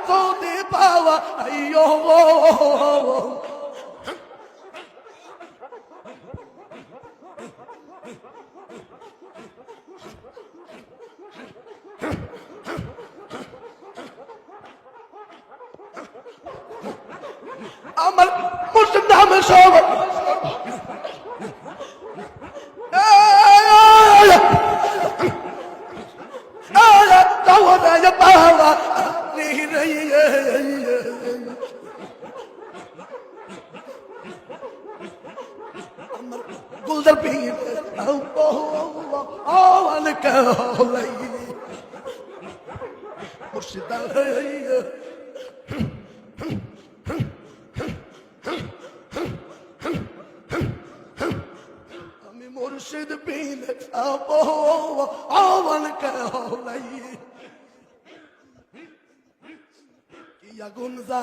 যদি পাওয়া আইয়ো আমার মুর্শিদ নামে সব গুলজার পীর মুর্শিদ আমি মুর্শিদ পীর আওয়াল কালাই কিয়া গুনজা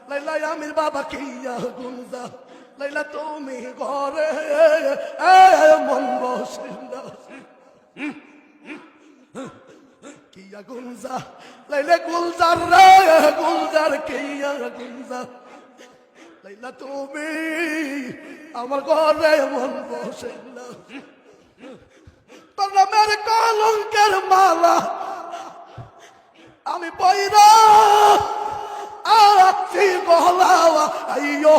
লাইলা আমির বাবা কিয়া গুনজা লাইলা তুমি ঘরে মন বসিল কিয়া গুনজা লাইলা গুলজার রে গুলজার কিয়া গুনজা লাইলা তুমি আমার ঘরে মন বসিল তোর নামের কলঙ্কের মালা আমি পয়রা আছি গলাওয়া আইয়ো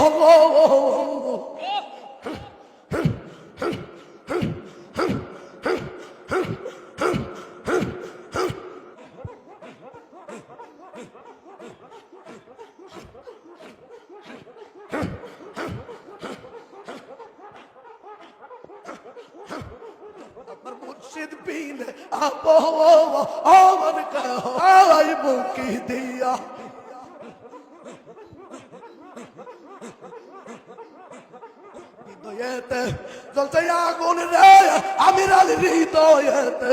আমার মুর্শিদ পীর আমার কাহাই বুকি দিয়া হৃদয়েতে জ্বলছে আগুন রে আমির আলী হৃদয়েতে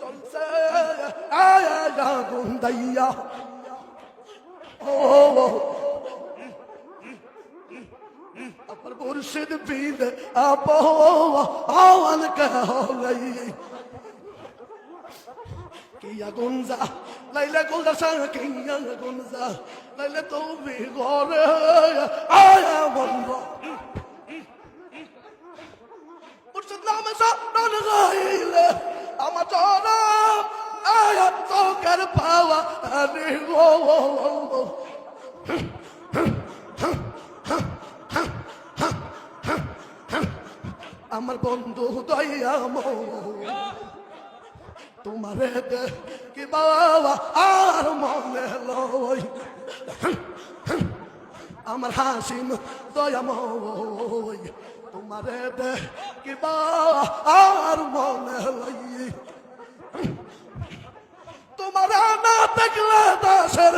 চলছে আগুন দাইয়া ও আমার মুর্শিদ পীর আওয়াল কালাই কিয়া গুনজা লাইলা গুলজার সাথে কিয়া গুনজা লাইলা তুমি ঘরে আয়া বন্ধ মুর্শিদ নামে সান গাইলে আমার চরম আয়া চোখের পাওয়া আরে গো আমার বন্ধু দয়া তোমারে কি বাবা আর মনে লই আমার হাসিম দয়া মই তোমারে কি বাবা আর মনে লই তোমার না দেখলে দাসের